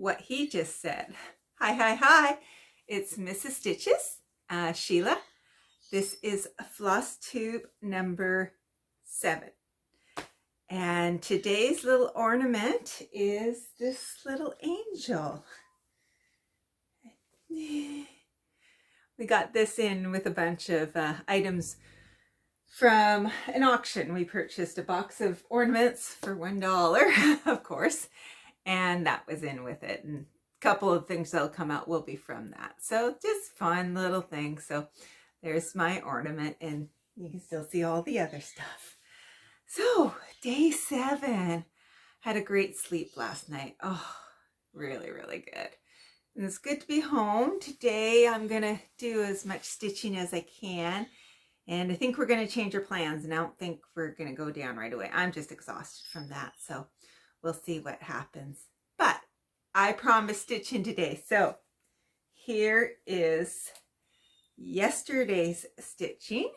what he just said. Hi, hi, hi. It's Mrs. Stitches, Sheila. This is floss tube number 7. And today's little ornament is this little angel. We got this in with a bunch of items from an auction. We purchased a box of ornaments for $1, of course, and that was in with it. And a couple of things that'll come out will be from that. So just fun little things. So there's my ornament, and you can still see all the other stuff. So day 7. Had a great sleep last night. Oh, really, really good. And it's good to be home. Today I'm going to do as much stitching as I can. And I think we're going to change our plans, and I don't think we're going to go down right away. I'm just exhausted from that, so we'll see what happens. But I promised stitching today. So here is yesterday's stitching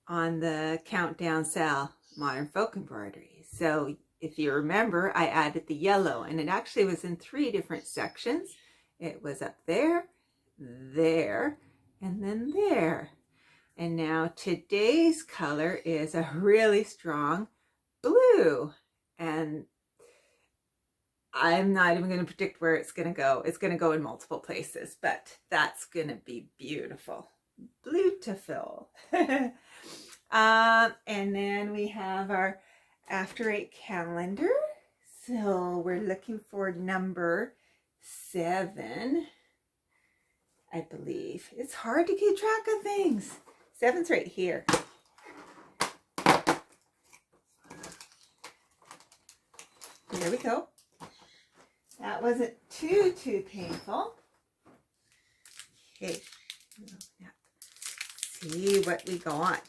on the Countdown Sale Modern Folk Embroidery. So if you remember, I added the yellow, and it actually was in 3 different sections. It was up there, there, and then there. And now today's color is a really strong blue. And I'm not even going to predict where it's going to go. It's going to go in multiple places, but that's going to be beautiful. Beautiful. And then we have our After 8 calendar. So we're looking for number 7, I believe. It's hard to keep track of things. 7's right here. There we go. That wasn't too painful. Okay. See what we got.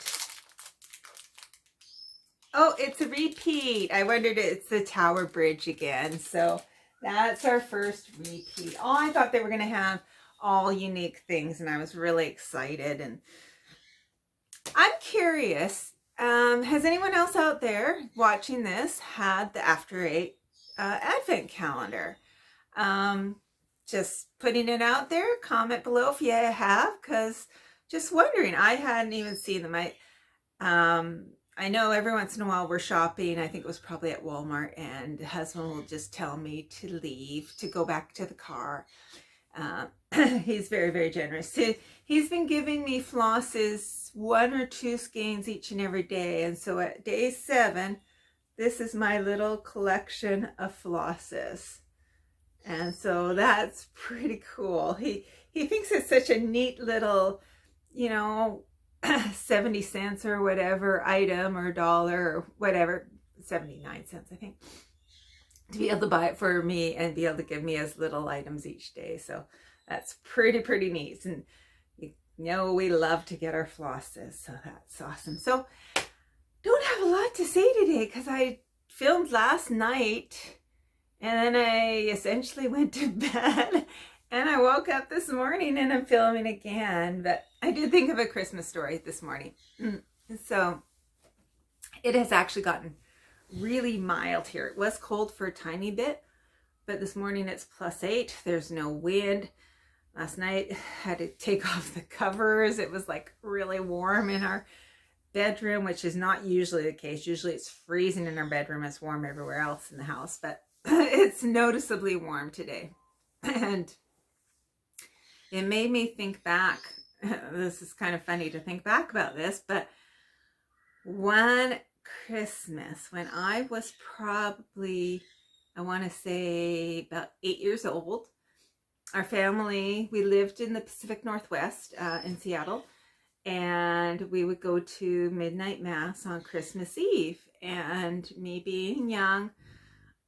Oh, it's a repeat. I wondered, it's the Tower Bridge again. So that's our first repeat. Oh, I thought they were going to have all unique things, and I was really excited. And I'm curious, has anyone else out there watching this had the After 8 Advent calendar? Just putting it out there. Comment below if you have, because just wondering. I hadn't even seen them. I know every once in a while we're shopping. I think it was probably at Walmart, and the husband will just tell me to leave, to go back to the car. He's very, very generous. He's been giving me flosses 1 or 2 skeins each and every day. And so at day 7, this is my little collection of flosses. And so that's pretty cool. He thinks it's such a neat little, 70 cents or whatever item, or $1 or whatever, 79 cents, I think, to be able to buy it for me and be able to give me as little items each day. So that's pretty neat. And we love to get our flosses, so that's awesome. So don't have a lot to say today because I filmed last night, and then I essentially went to bed, and I woke up this morning and I'm filming again. But I did think of a Christmas story this morning. So it has actually gotten really mild here. It was cold for a tiny bit, but this morning it's +8. There's no wind. Last night I had to take off the covers. It was like really warm in our bedroom, which is not usually the case. Usually it's freezing in our bedroom. It's warm everywhere else in the house, but it's noticeably warm today. And it made me think back. This is kind of funny to think back about this, but one Christmas when I was probably, I want to say about 8 years old, our family, we lived in the Pacific Northwest in Seattle, and we would go to midnight mass on Christmas Eve. And me being young,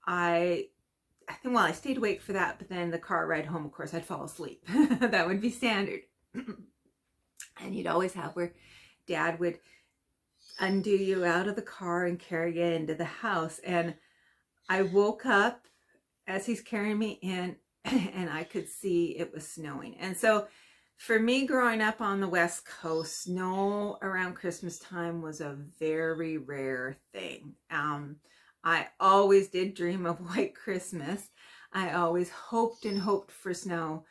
I stayed awake for that, but then the car ride home, of course, I'd fall asleep. That would be standard. And you'd always have where Dad would undo you out of the car and carry you into the house. And I woke up as he's carrying me in, and I could see it was snowing. And so for me, growing up on the West Coast, snow around Christmas time was a very rare thing. I always did dream of White Christmas. I always hoped and hoped for snow.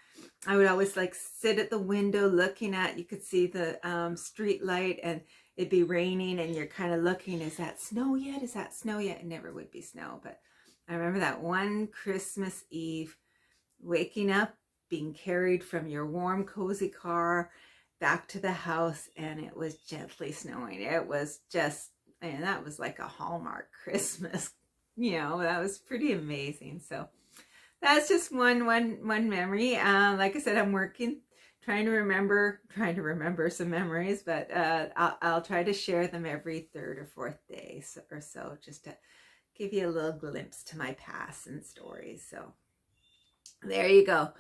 I would always like sit at the window looking at, you could see the street light, and it'd be raining and you're kind of looking, is that snow yet? Is that snow yet? It never would be snow. But I remember that one Christmas Eve, waking up, being carried from your warm, cozy car back to the house, and it was gently snowing. It was just, and that was like a Hallmark Christmas. That was pretty amazing. So that's just one memory. Like I said, I'm working, trying to remember some memories, but I'll try to share them every third or fourth day or so, just to give you a little glimpse to my past and stories. So there you go.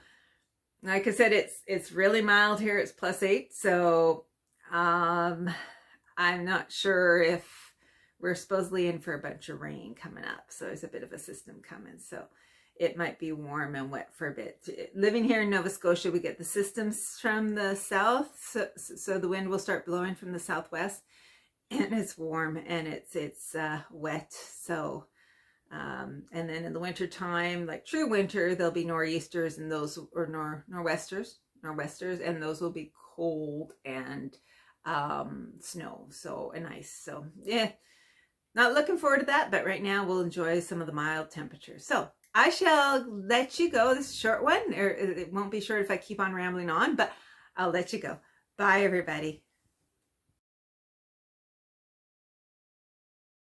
Like I said, it's really mild here. It's +8, so I'm not sure if we're supposedly in for a bunch of rain coming up. So there's a bit of a system coming. So it might be warm and wet for a bit. Living here in Nova Scotia, we get the systems from the south, so the wind will start blowing from the southwest, and it's warm and it's wet. So and then in the winter time, like true winter, there'll be nor'easters, and those, or nor'westers, and those will be cold and snow, so, and ice. So yeah, not looking forward to that, but right now we'll enjoy some of the mild temperatures. So I shall let you go. This is a short one, or it won't be short if I keep on rambling on, but I'll let you go. Bye, everybody.